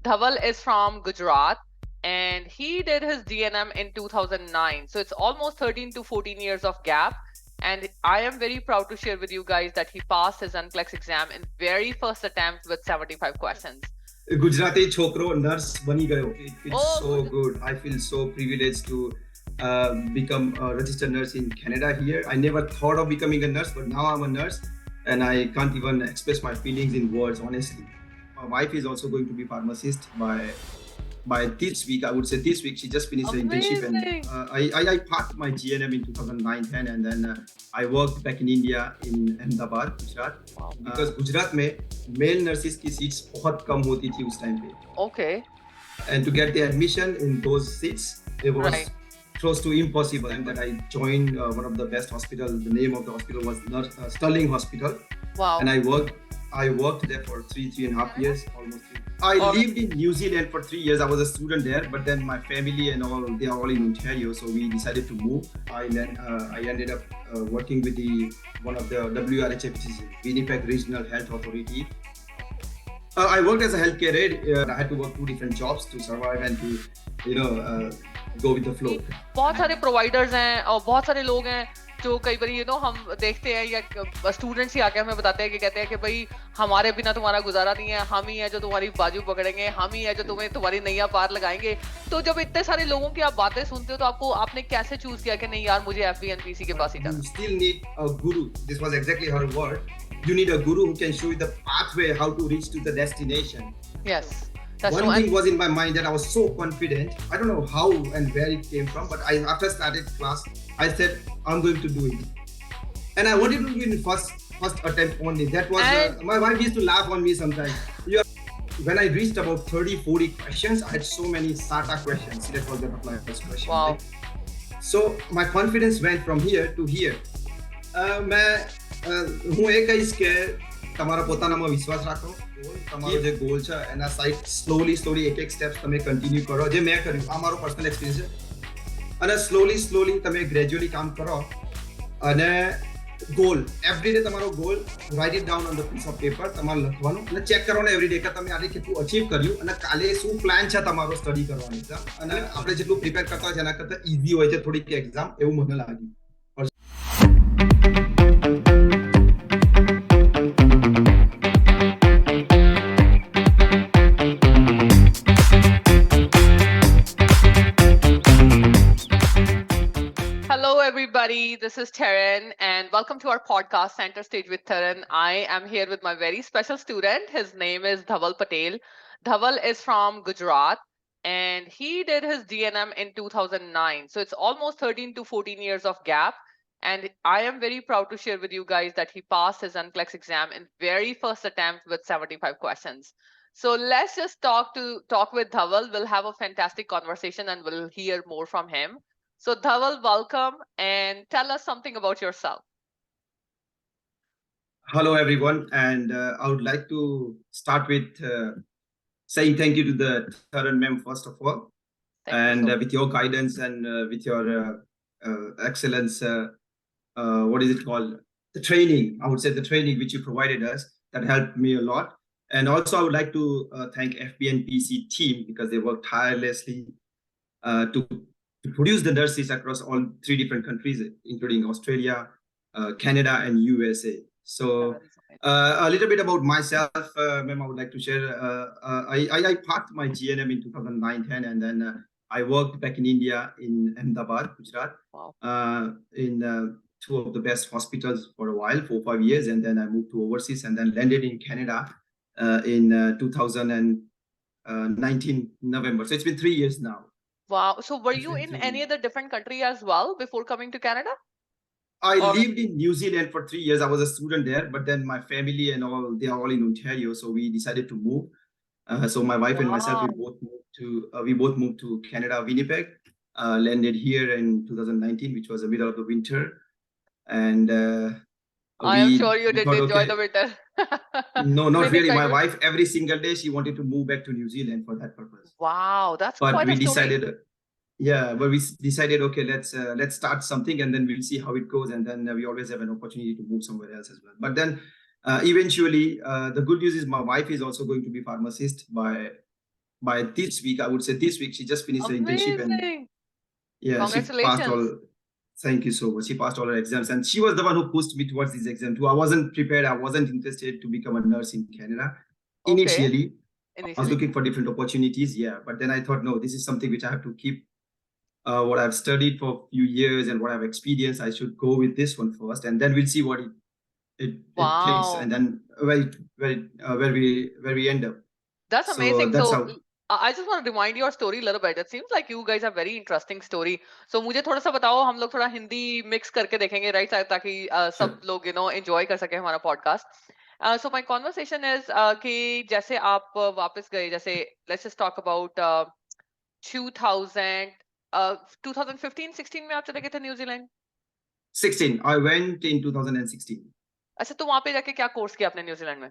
Dhaval is from Gujarat and he did his DNM in 2009. So it's almost 13 to 14 years of gap. And I am very proud to share with you guys that he passed his NCLEX exam in very first attempt with 75 questions. Gujarati chokro nurse bani gayo. It feels so good. good. I feel so privileged to become a registered nurse in Canada here. I never thought of becoming a nurse, but now I'm a nurse and I can't even express my feelings in words, honestly. My wife is also going to be pharmacist by this week. I would say this week she just finished the internship, and I passed my GNM in 2009-10, and then I worked back in India in Ahmedabad, Gujarat. Because Gujarat में male nurses की seats बहुत कम होती थी उस time पे. Okay. And to get the admission in those seats, it was close to impossible. And that I joined one of the best hospitals. The name of the hospital was Sterling Hospital. Wow. And I worked there for three and a half years, almost 3. I lived in New Zealand for 3 years. I was a student there, but then my family and all, they are all in Ontario, so we decided to move. I ended up working with one of the WRHA, which is Winnipeg Regional Health Authority. I worked as a healthcare aide. I had to work 2 different jobs to survive and to, go with the flow. बहुत सारे providers हैं और बहुत सारे लोग हैं जो कई बार हम देखते हैं या स्टूडेंट्स ही आके हमें बताते हैं कि कहते हैं कि भाई हमारे बिना तुम्हारा गुजारा नहीं है, हम ही है जो तुम्हारी बाजू पकड़ेंगे, हम ही है जो तुम्हारी नैया पार लगाएंगे. तो जब इतने सारे लोगों की आप बातें सुनते हो तो आपने कैसे चूज किया कि नहीं यार मुझे FBNPC के पास ही जाना? You still need a guru. This was exactly her word. You need a guru who can show you the pathway how to reach to the destination. Yes. One thing was in my mind that I was so confident. I don't know how and where it came from, but after started class, I said I'm going to do it, and I wanted to do it in first attempt only. That was my wife used to laugh on me sometimes. When I reached about 30-40 questions, I had so many SATA questions. That was my first question. Wow. Right? So my confidence went from here to here. હું એ કહીશ કે તમારા પોતાનામાં વિશ્વાસ રાખો. તમારો જે goal છે એના સાઈડ સ્લોલી એક સ્ટેપ્સ તમે કન્ટિન્યુ કરો, જે મેં કર્યું. આ મારો પર્સનલ એક્સપિરિયન્સ છે. અને સ્લોલી તમે ગ્રેજ્યુઅલી કામ કરો અને ગોલ એવરીડે તમારો goal write it down on the piece of paper તમારે લખવાનું અને ચેક કરવાનું એવરીડે કે તમે આજે કેટલું અચીવ કર્યું અને કાલે શું પ્લાન છે તમારો સ્ટડી કરવાની છે. અને આપણે જેટલું પ્રિપેર કરતા હોય છે એના કરતાં ઈઝી હોય છે થોડીક એક્ઝામ, એવું મને લાગ્યું. Everybody, this is Taran and welcome to our podcast Center Stage with Taran. I am here with my very special student. His name is Dhaval Patel. Dhaval is from Gujarat and he did his DNM in 2009. So it's almost 13 to 14 years of gap. And I am very proud to share with you guys that he passed his NCLEX exam in very first attempt with 75 questions. So let's just talk with Dhaval. We'll have a fantastic conversation and we'll hear more from him. So Dhaval, welcome and tell us something about yourself. Hello everyone, and I would like to start with saying thank you to the Taran ma'am first of all, and with your guidance and with your excellence, what is it called? The training, I would say the training which you provided us, that helped me a lot. And also I would like to thank FBNPC team because they worked tirelessly to produce the nurses across all 3 different countries, including Australia, Canada, and USA. So a little bit about myself, ma'am, I would like to share. I passed my GNM in 2009-10, and then I worked back in India in Ahmedabad, Gujarat, in 2 of the best hospitals for a while, 4 or 5 years, and then I moved to overseas and then landed in Canada in 2019 November. So it's been 3 years now. Wow. So were you in any other different country as well before coming to Canada? I lived in New Zealand for 3 years. I was a student there, but then my family and all, they are all in Ontario, so we decided to move. So my wife and myself, we both moved to Canada, Winnipeg, landed here in 2019, which was the middle of the winter. And I am sure you didn't enjoy the winter. No, not really. My wife, every single day, she wanted to move back to New Zealand for that purpose. Wow, that's quite a story. But we decided, okay, let's start something and then we'll see how it goes. And then we always have an opportunity to move somewhere else as well. But then eventually, the good news is my wife is also going to be pharmacist by by this week, I would say this week, she just finished her internship and yeah, she passed all. Thank you so much. She passed all her exams and she was the one who pushed me towards these exams too. I wasn't prepared. I wasn't interested to become a nurse in Canada. Initially, I was looking for different opportunities. Yeah. But then I thought, no, this is something which I have to keep what I've studied for a few years and what I've experienced. I should go with this one first and then we'll see what it takes and then where we end up. That's amazing. So I just want to rewind your story a little bit. It seems like you guys have very interesting story. So मुझे थोड़ा सा बताओ, हम लोग थोड़ा Hindi mix करके देखेंगे, right? ताकि सब लोग enjoy कर सके हमारा podcast. So my conversation is कि जैसे आप वापस गए, जैसे let's just talk about 2015-16 में आप चले गए थे न्यूजीलैंड? 16. I went in 2016. अच्छा, तो वहाँ पे जाके क्या कोर्स किया आपने न्यूजीलैंड में?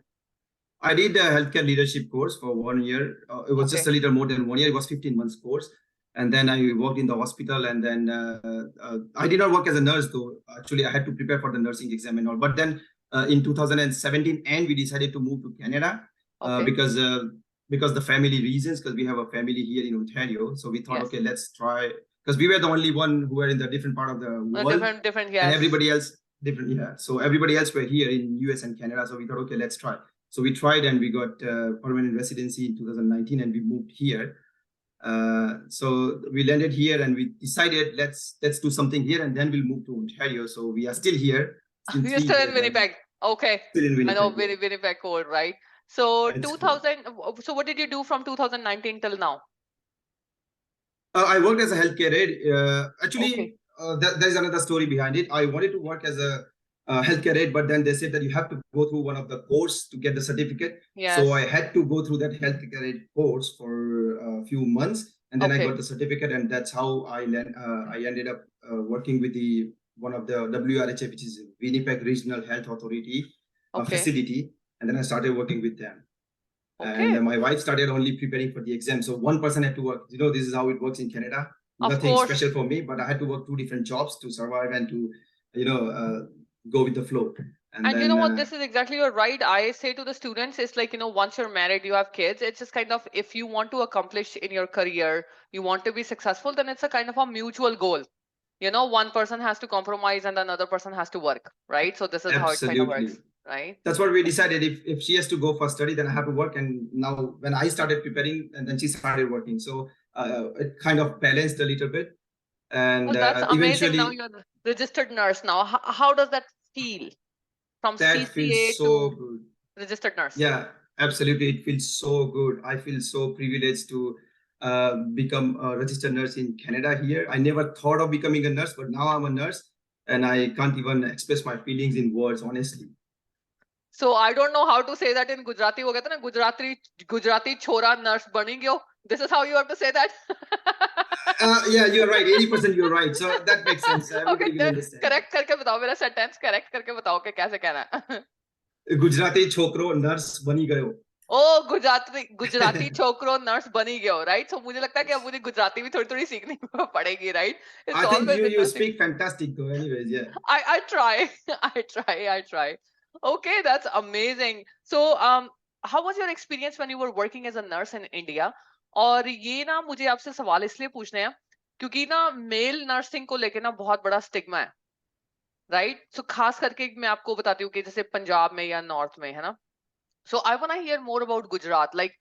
I did a healthcare leadership course for 1 year. It was just a little more than 1 year. It was 15 months course. And then I worked in the hospital and then I did not work as a nurse though. Actually, I had to prepare for the nursing exam and all. But then in 2017, and we decided to move to Canada because the family reasons, because we have a family here in Ontario. So we thought, okay, let's try, because we were the only one who were in the different part of the world. Different, yes. And everybody else, different, yeah. So everybody else were here in US and Canada. So we thought, okay, let's try. So we tried and we got permanent residency in 2019 and we moved here. So we landed here and we decided let's do something here and then we'll move to Ontario. So we are still here. You're still in Winnipeg. Okay. Still in Winnipeg. I know Winnipeg cold, right? So 2000. So what did you do from 2019 till now? I worked as a healthcare aide. Actually, there's another story behind it. I wanted to work as a healthcare aide, but then they said that you have to go through one of the course to get the certificate. So I had to go through that healthcare aide course for a few months, and then I got the certificate, and that's how I ended up working with one of the WRHA, which is Winnipeg Regional Health Authority facility, and then I started working with them. And my wife started only preparing for the exam. So one person had to work. You know, this is how it works in Canada. Nothing special for me, but I had to work 2 different jobs to survive and to, go with the flow. And then, you know what, this is exactly, you're right. I say to the students, it's like, once you're married, you have kids, it's just kind of, if you want to accomplish in your career, you want to be successful, then it's a kind of a mutual goal. One person has to compromise and another person has to work, right? So this is how it kind of works, right? That's what we decided. If she has to go for study, then I have to work. And now when I started preparing, and then she started working. So it kind of balanced a little bit. And that's amazing. Now you're a registered nurse now. How does that feel? From that CCA feels so good. Registered nurse. Yeah, absolutely. It feels so good. I feel so privileged to become a registered nurse in Canada here. I never thought of becoming a nurse, but now I'm a nurse and I can't even express my feelings in words, honestly. So I don't know how to say that in Gujarati. Wo kehte na Gujarati chora nurse bani gyo. This is how you have to say that. Yeah, you're right. 80% you're right. So that makes sense. Okay, correct करके बताओ मेरा sentence correct करके बताओ कि कैसे कहना है. गुजराती छोकरो nurse बनी गयो. Oh, गुजराती छोकरो nurse बनी गयो, right? So मुझे लगता है कि अब मुझे गुजराती भी थोड़ी सीखनी पड़ेगी, right? I think you speak fantastic though. Anyways, yeah. I try. Okay, that's amazing. So how was your experience when you were working as a nurse in India? और ये ना मुझे आपसे सवाल इसलिए पूछने हैं क्योंकि ना मेल नर्सिंग को लेके ना बहुत बड़ा स्टिग्मा है, राइट? सो खास करके मैं आपको बताती हूँ कि जैसे पंजाब में या नॉर्थ में, है ना? So I want to hear more about Gujarat. Like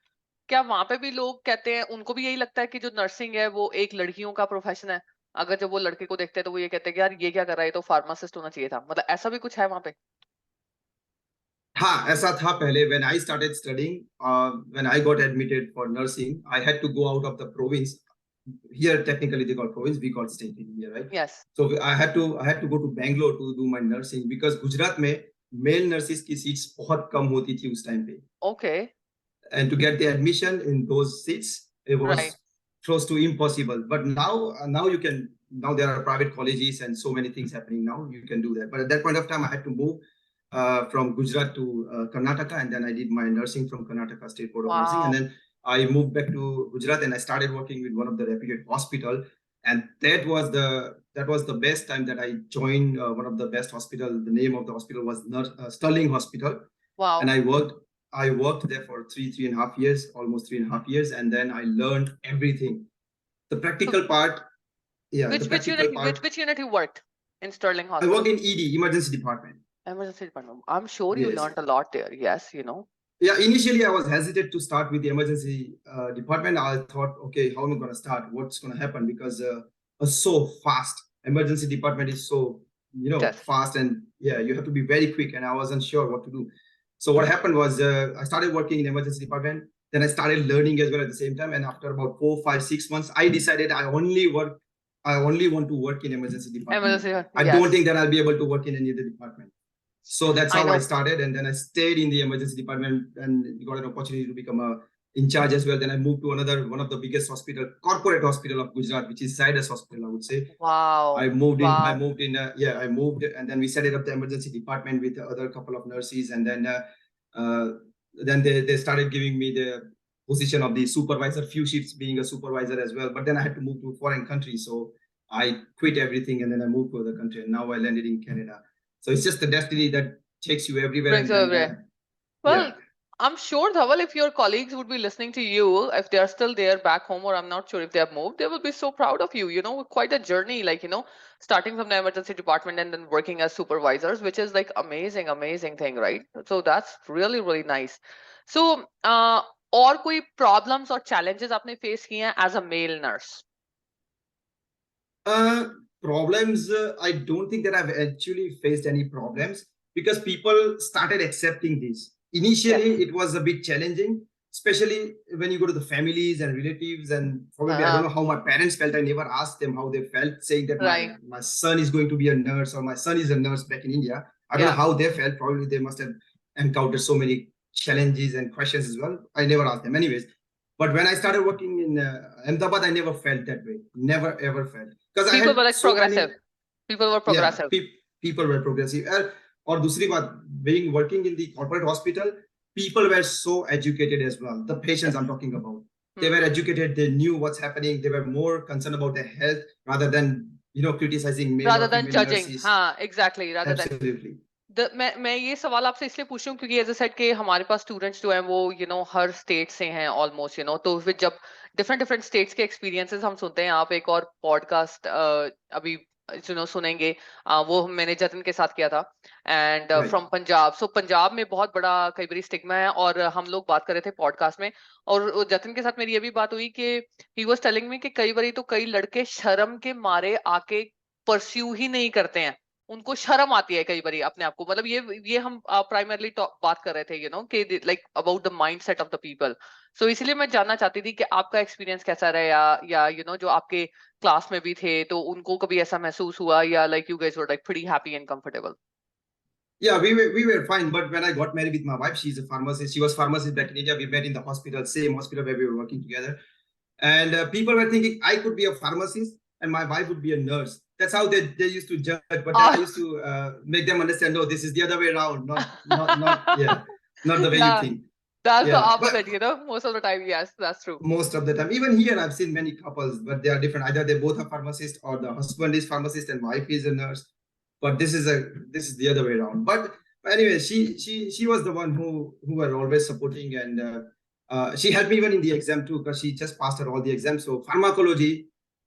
क्या वहां पे भी लोग कहते हैं, उनको भी यही लगता है कि जो नर्सिंग है वो एक लड़कियों का प्रोफेशन है? अगर जब वो लड़के को देखते हैं तो वो ये कहते हैं कि यार ये क्या कर रहा है, तो फार्मासिस्ट होना चाहिए था. मतलब ऐसा भी कुछ है वहां पे? हाँ, ऐसा था पहले. When I started studying, when I got admitted for nursing, I had to go out of the province. Here, technically, they call province. We call state in India, right? Yes. So I had to go to Bangalore to do my nursing because Gujarat में male nurses की seats बहुत कम होती थी उस time पे. Okay. And to get the admission in those seats, it was close to impossible. But now you can. Now there are private colleges and so many things happening now. You can do that. But at that point of time, I had to move from Gujarat to Karnataka, and then I did my nursing from Karnataka State Board of Nursing, and then I moved back to Gujarat and I started working with one of the reputed hospital, and that was the best time that I joined one of the best hospital. The name of the hospital was Sterling Hospital. Wow. And I worked I worked there for 3.5 years, almost 3.5 years, and then I learned everything. The practical part, yeah. Which unit you worked in Sterling I Hospital? work in ED, emergency department. Emergency department. I'm sure you learned a lot there. Yes, you know. Yeah, initially I was hesitant to start with the emergency department. I thought, okay, how am I going to start? What's going to happen? Because it's so fast. Emergency department is so, fast, and yeah, you have to be very quick. And I wasn't sure what to do. So what happened was I started working in emergency department. Then I started learning as well at the same time. And after about 4, 5, 6 months, I decided I only want to work in emergency department. I don't think that I'll be able to work in any other department. So that's how I started, and then I stayed in the emergency department and got an opportunity to become in charge as well. Then I moved to one of the biggest corporate hospital of Gujarat, which is Zydus Hospital, I would say. Wow. I moved and then we set it up the emergency department with the other couple of nurses, and then they started giving me the position of the supervisor, few shifts being a supervisor as well. But then I had to move to a foreign country, so I quit everything and then I moved to other country, and now I landed in Canada. So it's just the destiny that takes you everywhere. Well, I'm sure, Dhaval, if your colleagues would be listening to you, if they're still there back home, or I'm not sure if they have moved, they will be so proud of you. You know, quite a journey, like, starting from the emergency department and then working as supervisors, which is like amazing thing, right? So that's really, really nice. So, और कोई problems or challenges आपने face किए हैं as a male nurse? Problems, I don't think that I've actually faced any problems, because people started accepting this. Initially, it was a bit challenging, especially when you go to the families and relatives, and probably I don't know how my parents felt. I never asked them how they felt, saying that my son is going to be a nurse, or my son is a nurse back in India. I don't know how they felt. Probably they must have encountered so many challenges and questions as well. I never asked them. Anyways, but when I started working in Ahmedabad, I never felt that way. Never ever felt. Because people were like progressive. People were progressive. Yeah, people were progressive. Or दूसरी बात, working in the corporate hospital, people were so educated as well. The patients I'm talking about, they were educated. They knew what's happening. They were more concerned about their health rather than criticizing male rather than judging. Nurses. हाँ, exactly. Absolutely. मैं ये सवाल आपसे इसलिए पूछ रही हूँ क्योंकि एज अ सेड के हमारे पास स्टूडेंट्स जो हैं वो हर स्टेट से हैं ऑलमोस्ट तो फिर जब डिफरेंट स्टेट्स के एक्सपीरियंसेस हम सुनते हैं, आप एक और पॉडकास्ट अभी सुनेंगे, वो मैंने जतिन के साथ किया था, एंड फ्रॉम पंजाब. सो पंजाब में बहुत बड़ा कई बार स्टिग्मा है, और हम लोग बात कर रहे थे पॉडकास्ट में, और जतिन के साथ मेरी ये भी बात हुई कि ही वाज टेलिंग मी कि कई बार तो कई लड़के शर्म के मारे आके परस्यू ही नहीं करते हैं, उनको शर्म आती है कई बार अपने आप को. मतलब ये हम प्राइमरली बात कर रहे थे कि like about the mindset of the people. So इसीलिए मैं जानना चाहती थी कि आपका एक्सपीरियंस कैसा रहा, या जो आपके क्लास में भी थे तो उनको कभी ऐसा महसूस हुआ, या like you guys were like pretty happy and comfortable? Yeah, we were fine. But when I got married with my wife, she's a pharmacist. She was pharmacist back in India. We met in the hospital, same hospital where we were working together. And people were thinking I could be a pharmacist and my wife would be a nurse. That's how they used to judge. But then I used to make them understand, no, this is the other way around. Not the way you think. That's the opposite, most of the time. Yes, that's true. Most of the time. Even here, I've seen many couples, but they are different. Either they both are pharmacists, or the husband is pharmacist and wife is a nurse. But this is the other way around. But anyway, she was the one who were always supporting, and she helped me even in the exam too, because she just passed her all the exams. So pharmacology,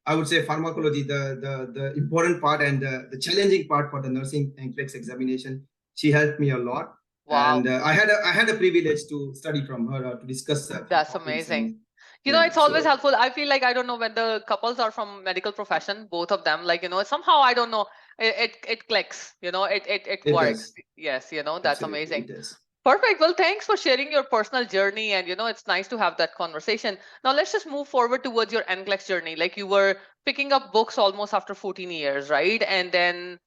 I would say the important part and the challenging part for the nursing NCLEX examination, she helped me a lot. Wow. And I had a privilege to study from her, to discuss. That's amazing. It's always helpful. I feel like, I don't know, when the couples are from medical profession, both of them, like, somehow, I don't know, it clicks, it works. Does. Yes, that's absolutely amazing. Perfect. Well, thanks for sharing your personal journey, and it's nice to have that conversation. Now let's just move forward towards your NCLEX journey. Like, you were picking up books almost after 14 years, right? And then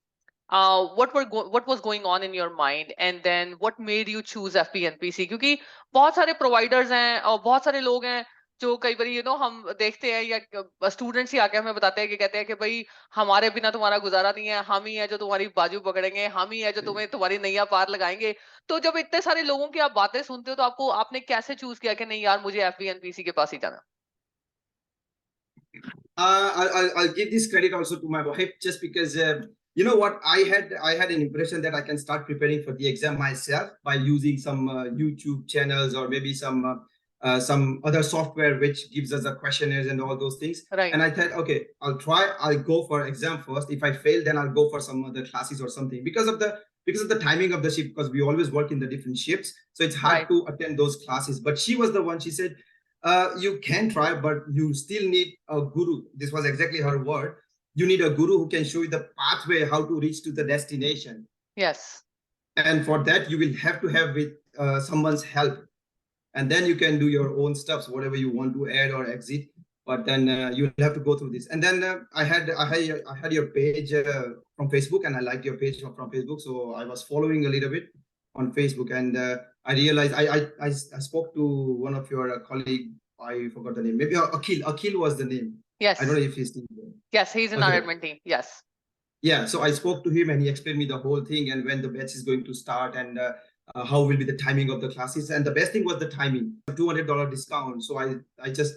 what was going on in your mind, and then what made you choose FBNPC? क्योंकि बहुत सारे providers हैं और बहुत सारे लोग हैं जो कई बार हम देखते हैं, या स्टूडेंट्स ही आके हमें बताते हैं कि कहते हैं कि भाई हमारे बिना तुम्हारा गुजारा नहीं है, हम ही है जो तुम्हारी बाजू पकड़ेंगे, हम ही है जो तुम्हें तुम्हारी नैया पार लगाएंगे. तो जब इतने सारे लोगों की आप बातें सुनते हो तो आपने कैसे चूज किया कि नहीं यार, मुझे FBNPC के पास ही जाना? I'll give this credit also to my wife, just because you know what, I had an impression that I can start preparing for the exam myself by using some YouTube channels or maybe some other software which gives us the questionnaires and all those things. Right. And I thought, okay, I'll go for exam first. If I fail, then I'll go for some other classes or something because of the timing of the shift, because we always work in the different shifts. So it's hard to attend those classes. But she was the one, she said, you can try, but you still need a guru. This was exactly her word. You need a guru who can show you the pathway, how to reach to the destination. Yes. And for that, you will have to have with someone's help. And then you can do your own stuffs, whatever you want to add or exit. But then you'll have to go through this. And then I had your page from Facebook, and I liked your page from Facebook. So I was following a little bit on Facebook, and I realized I spoke to one of your colleague. I forgot the name. Maybe Akhil. Akhil was the name. Yes. I don't know if he's still there. Yes, he's in our admin team. Yes. Yeah. So I spoke to him, and he explained me the whole thing and when the batch is going to start and how will be the timing of the classes. And the best thing was the timing. $200 discount. So I just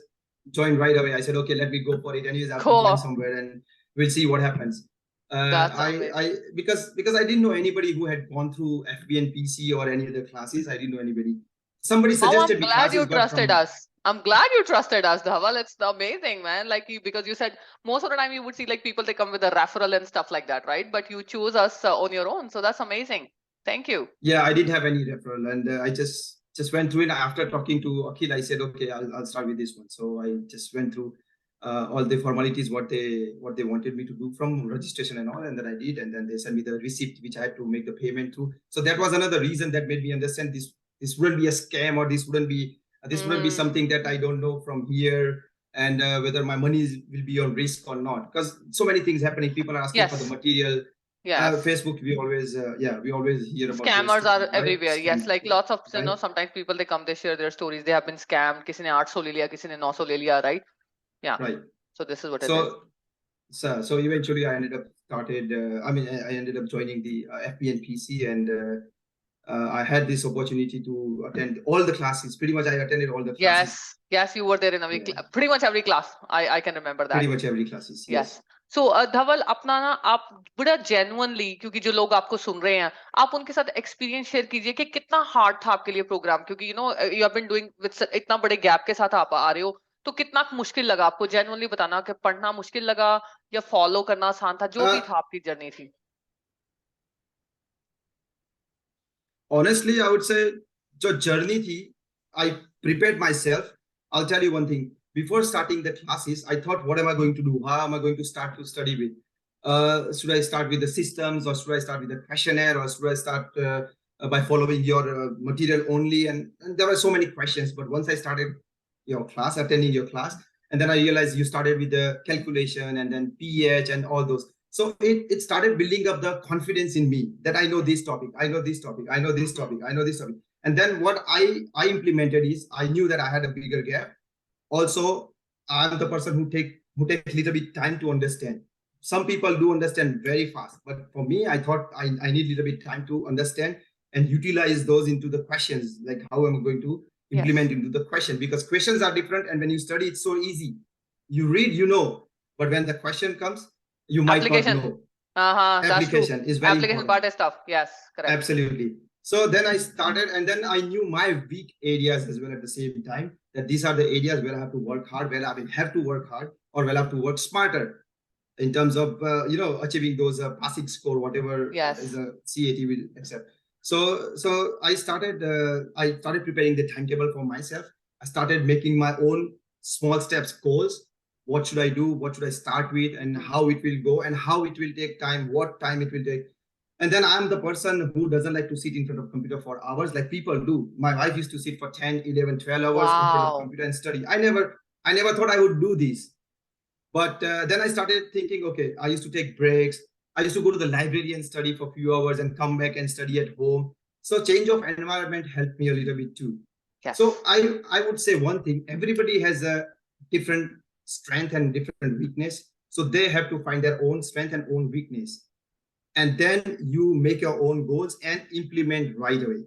joined right away. I said, okay, let me go for it. Anyways, I'll join somewhere and we'll see what happens. Because I didn't know anybody who had gone through FBNPC or any other classes. I didn't know anybody. Somebody suggested I'm glad you trusted us. I'm glad you trusted us, Dhaval. It's amazing, man. Like because you said most of the time you would see like people, they come with a referral and stuff like that, right? But you chose us on your own. So that's amazing. Thank you. Yeah, I didn't have any referral, and I just went through it. After talking to Akhil, I said, okay, I'll start with this one. So I just went through all the formalities, what they wanted me to do from registration and all, and then I did, and then they sent me the receipt which I had to make the payment through. So that was another reason that made me understand this wouldn't be a scam, or this wouldn't be something that I don't know from here, and whether my money will be on risk or not, because so many things happening. People are asking for the material. Yeah, Facebook, we always hear about scammers are everywhere. Yes, like lots of right? Sometimes people, they come, they share their stories. They have been scammed. Kisi ne 800 le liya, kisi ne 900 le liya, right? Yeah. Right. So this is what it is. So eventually I ended up I ended up joining the FBNPC, and I had this opportunity to attend all the classes. Pretty much I attended all the classes. Yes, you were there in pretty much every class. I can remember that. Pretty much every classes. Yes. So Dhaval, अपना ना आप बड़ा genuinely, क्योंकि जो लोग आपको सुन रहे हैं, आप उनके साथ experience share कीजिए कि कितना hard था आपके लिए program, क्योंकि you have been doing with इतना बड़े gap के साथ आप आ रहे हो, तो कितना मुश्किल लगा आपको? genuinely बताना कि पढ़ना मुश्किल लगा या follow करना आसान था, जो भी था आपकी journey थी. Honestly, I would say जो journey थी, I prepared myself. I'll tell you one thing. Before starting the classes, I thought, what am I going to do? How am I going to start to study with? Should I start with the systems, or should I start with the questionnaire, or should I start by following your material only? And there were so many questions. But once I started attending your class, and then I realized you started with the calculation and then pH and all those. So it started building up the confidence in me that I know this topic, I know this topic, I know this topic, I know this topic. And then what I implemented is, I knew that I had a bigger gap. Also, I'm the person who take a little bit time to understand. Some people do understand very fast, but for me, I thought I need a little bit time to understand and utilize those into the questions. Like, how am I going to implement into the question? Because questions are different, and when you study, it's so easy. You read, but when the question comes, you might not know. Application is very important. Part is tough. Yes, correct. Absolutely. So then I started, and then I knew my weak areas as well at the same time, that these are the areas where I have to work hard, where I will have to work hard, or where I have to work smarter in terms of, achieving those passing score, whatever is a CAT will accept. So I started preparing the timetable for myself. I started making my own small steps, goals. What should I do? What should I start with? And how it will go, and how it will take time, what time it will take. And then I'm the person who doesn't like to sit in front of computer for hours like people do. My wife used to sit for 10, 11, 12 hours in front of computer and study. I never thought I would do this. But then I started thinking, okay, I used to take breaks. I used to go to the library and study for a few hours and come back and study at home. So change of environment helped me a little bit too. Yes. So I would say one thing, everybody has a different strength and different weakness. So they have to find their own strength and own weakness. And then you make your own goals and implement right away.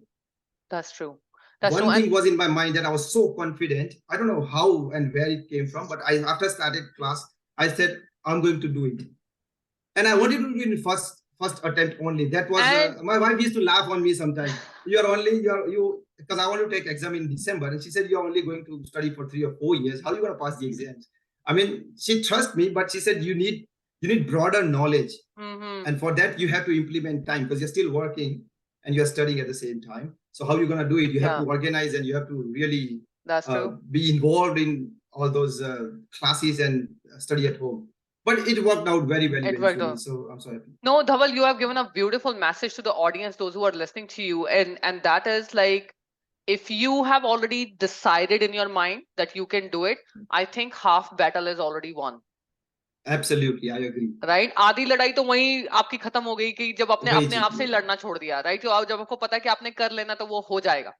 That's true. One thing was in my mind that I was so confident. I don't know how and where it came from, but after started class, I said, I'm going to do it. And I wanted to do it in first first attempt only. That was And my wife used to laugh on me sometimes. You because I want to take exam in December, and she said you're only going to study for 3 or 4 years. How are you going to pass the exams? I mean, she trusts me, but she said you need broader knowledge, and for that you have to implement time because you're still working and you're studying at the same time. So how are you going to do it? You have to organize and you have to really that's true. be involved in all those classes and study at home. But it worked out very well eventually. So I'm so happy. No, Dhaval, you have given a beautiful message to the audience, those who are listening to you, and that is like, if you have already decided in your mind that you can do it, I think half battle is already won. Absolutely, I agree. Right? आधी लड़ाई तो वहीं आपकी खत्म हो गई कि जब आपने अपने आप से लड़ना छोड़ दिया, right? तो जब आपको पता है कि आपने कर लेना तो वो हो जाएगा,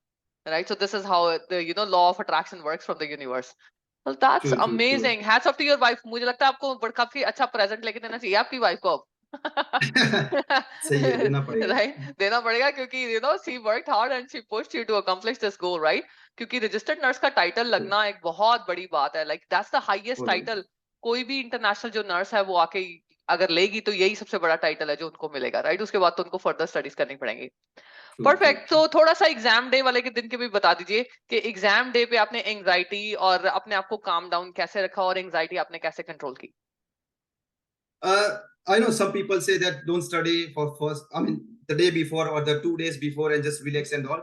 right? So this is how the law of attraction works from the universe. Well, that's true, amazing. True. Hats off to your wife. मुझे लगता है आपको काफी अच्छा प्रेजेंट लेके देना चाहिए आपकी वाइफ को अब. सही है, देना पड़ेगा. Right? देना पड़ेगा क्योंकि she worked hard and she pushed you to accomplish this goal, right? क्योंकि registered nurse का title लगना एक बहुत बड़ी बात है. Like that's the highest title. कोई भी इंटरनेशनल जो नर्स है वो आके अगर लेगी तो यही सबसे बड़ा टाइटल है जो उनको मिलेगा, राइट? उसके बाद तो उनको फर्दर स्टडीज करनी पड़ेंगी. परफेक्ट. तो थोड़ा सा एग्जाम डे वाले के दिन के भी बता दीजिए कि एग्जाम डे पे आपने एंजाइटी और अपने आप को काम डाउन कैसे रखा और एंजाइटी आपने कैसे कंट्रोल की? I know some people say that don't study for the day before or the 2 days before and just relax and all.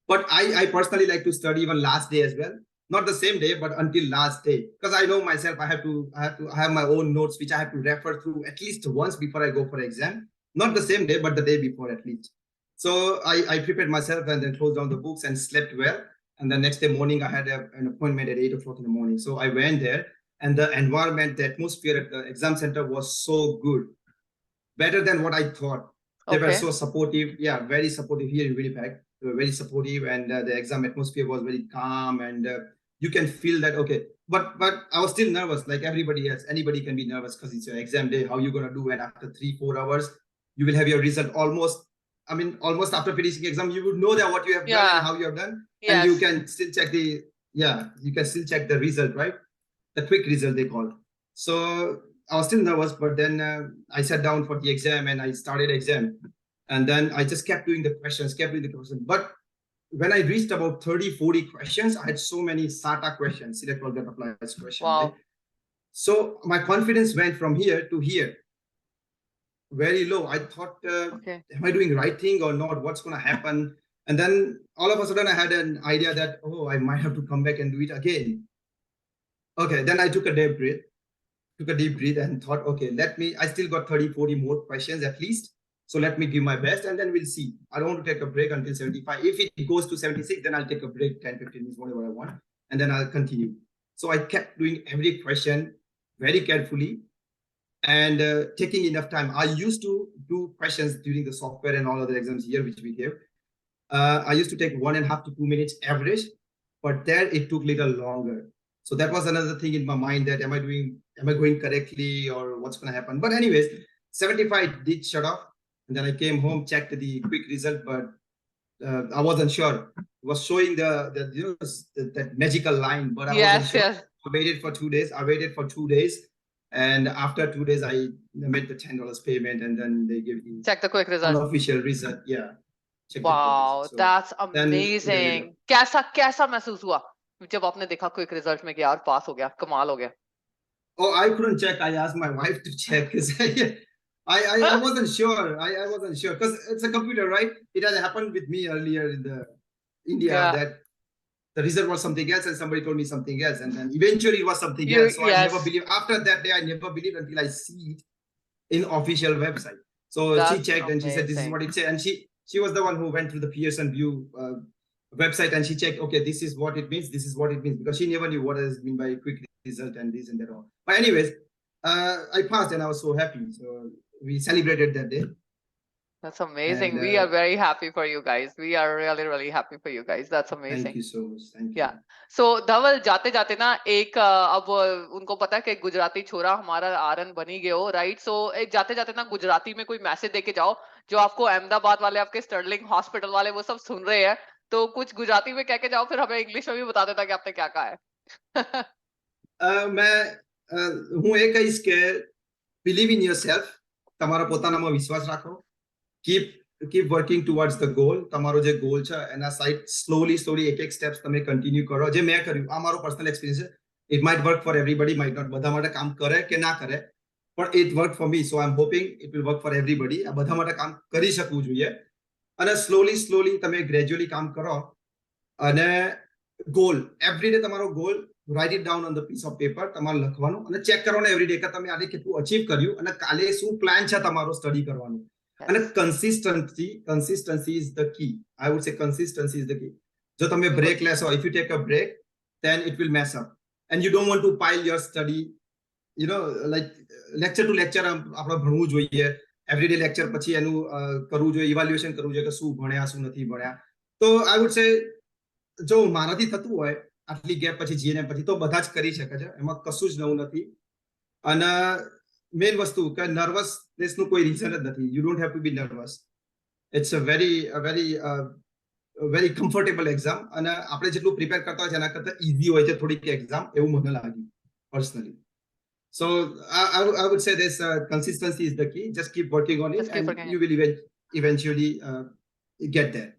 But I personally like to study even last day as well. Not the same day, but until last day. Because I know myself, I have my own notes, which I have to refer through at least once before I go for exam. Not the same day, but the day before at least. So I prepared myself and then closed down the books and slept well. And the next day morning, I had an appointment at 8 o'clock in the morning. So I went there and the environment, the atmosphere at the exam center was so good. Better than what I thought. They were so supportive. Yeah, very supportive here in Winnipeg. They were very supportive and the exam atmosphere was very calm and you can feel that, okay. But I was still nervous like everybody else. Anybody can be nervous because it's your exam day. How are you going to do? And after 3-4 hours, you will have your result almost after finishing exam, you would know that what you have done and how you have done. Yes. And you can still check the result, right? The quick result they call. So I was still nervous, but then I sat down for the exam and I started exam. And then I just kept doing the questions. But when I reached about 30-40 questions, I had so many SATA questions, select all that applies questions. Wow. Right? So my confidence went from here to here. Very low. I thought, am I doing the right thing or not? What's going to happen? And then all of a sudden I had an idea that, I might have to come back and do it again. Okay, then I took a deep breath and thought, I still got 30-40 more questions at least. So let me give my best and then we'll see. I don't want to take a break until 75. If it goes to 76, then I'll take a break, 10-15 minutes, whatever I want. And then I'll continue. So I kept doing every question very carefully and taking enough time. I used to do questions during the software and all other exams here, which we give. I used to take 1.5 to 2 minutes average, but there it took a little longer. So that was another thing in my mind that am I going correctly or what's going to happen? But anyways, 75 did shut off. And then I came home, checked the quick result, but I wasn't sure. It was showing that magical line, but I wasn't sure. Yes. I waited for 2 days. And after 2 days, I made the $10 payment and then they gave me check the quick result. Unofficial result. Yeah. Wow, that's amazing. कैसा महसूस हुआ जब आपने देखा quick result में कि यार पास हो गया, कमाल हो गया? Oh, I couldn't check. I asked my wife to check because I wasn't sure. I wasn't sure because it's a computer, right? It has happened with me earlier in India that the result was something else and somebody told me something else and then eventually it was something else. So I never believed. After that day, I never believed until I see it in official website. So she checked and she said, this is what it said. And she was the one who went through the Pearson View website and she checked, this is what it means. This is what it means because she never knew what does mean by quick result and this and that all. But anyways, I passed and I was so happy. So we celebrated that day. That's amazing. And, we are very happy for you guys. We are really, really happy for you guys. That's amazing. Thank you so much. Thank you. Yeah. So Dhaval, जाते जाते ना एक अब उनको पता है कि गुजराती छोरा हमारा आरन बनी गए हो, राइट? सो एक जाते जाते ना गुजराती में कोई मैसेज देके जाओ जो आपको अहमदाबाद वाले, आपके स्टर्लिंग हॉस्पिटल वाले वो सब सुन रहे हैं, तो कुछ गुजराती में कह के जाओ, फिर हमें इंग्लिश में भी बता देता कि आपने क्या कहा है. मैं हूँ एक इसके believe in yourself. તમારા પોતાનામાં વિશ્વાસ રાખો keep working towards the goal. તમારો જે goal છે એના side slowly એક steps તમે continue કરો. જે મેં કર્યું, આ મારો personal experience છે. It might work for everybody, might not. બધા માટે કામ કરે કે ના કરે, but it worked for me, so I'm hoping it will work for everybody. આ બધા માટે કામ કરી શકવું જોઈએ અને slowly તમે gradually કામ કરો અને goal everyday તમારો goal write it down on the piece of paper. તમારે લખવાનું અને ચેક કરવાનું everyday કે તમે આજે કેટલું અચીવ કર્યું અને કાલે શું પ્લાન છે તમારો સ્ટડી કરવાનો. And consistency is the key. I would say consistency is the key. જો તમે break લેશો, if you take a break, then it will mess up. And you don't want to pile your study, you know, like lecture to lecture આપણે ભણવું જોઈએ. Everyday lecture પછી એનું કરવું જોઈએ, evaluation કરવું જોઈએ કે શું ભણ્યા શું નથી ભણ્યા. તો I would say જો મારાથી થતું હોય આટલી ગેપ પછી જીએનએમ પછી તો બધા જ કરી શકે છે, એમાં કશું જ નવું નથી. અને મેઇન વસ્તુ કે નર્વસનેસનું કોઈ રીઝન જ નથી. You don't have to be nervous. It's a very comfortable exam અને આપણે જેટલું પ્રિપેર કરતા હોય છે એના કરતાં ઇઝી હોય છે થોડીક એક્ઝામ, એવું મને લાગ્યું personally. So I would say this consistency is the key. Just keep working on it and you will eventually get there.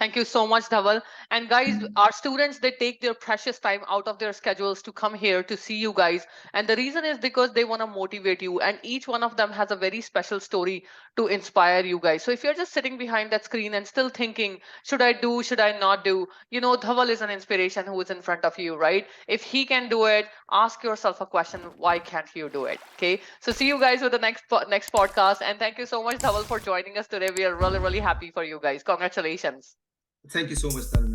Thank you so much, Dhaval. And guys, our students, they take their precious time out of their schedules to come here to see you guys. And the reason is because they want to motivate you. And each one of them has a very special story to inspire you guys. So if you're just sitting behind that screen and still thinking, should I do, should I not do? You know, Dhaval is an inspiration who is in front of you, right? If he can do it, ask yourself a question, why can't you do it? Okay. So see you guys with the next podcast. And thank you so much, Dhaval, for joining us today. We are really, really happy for you guys. Congratulations. Thank you so much, Taran.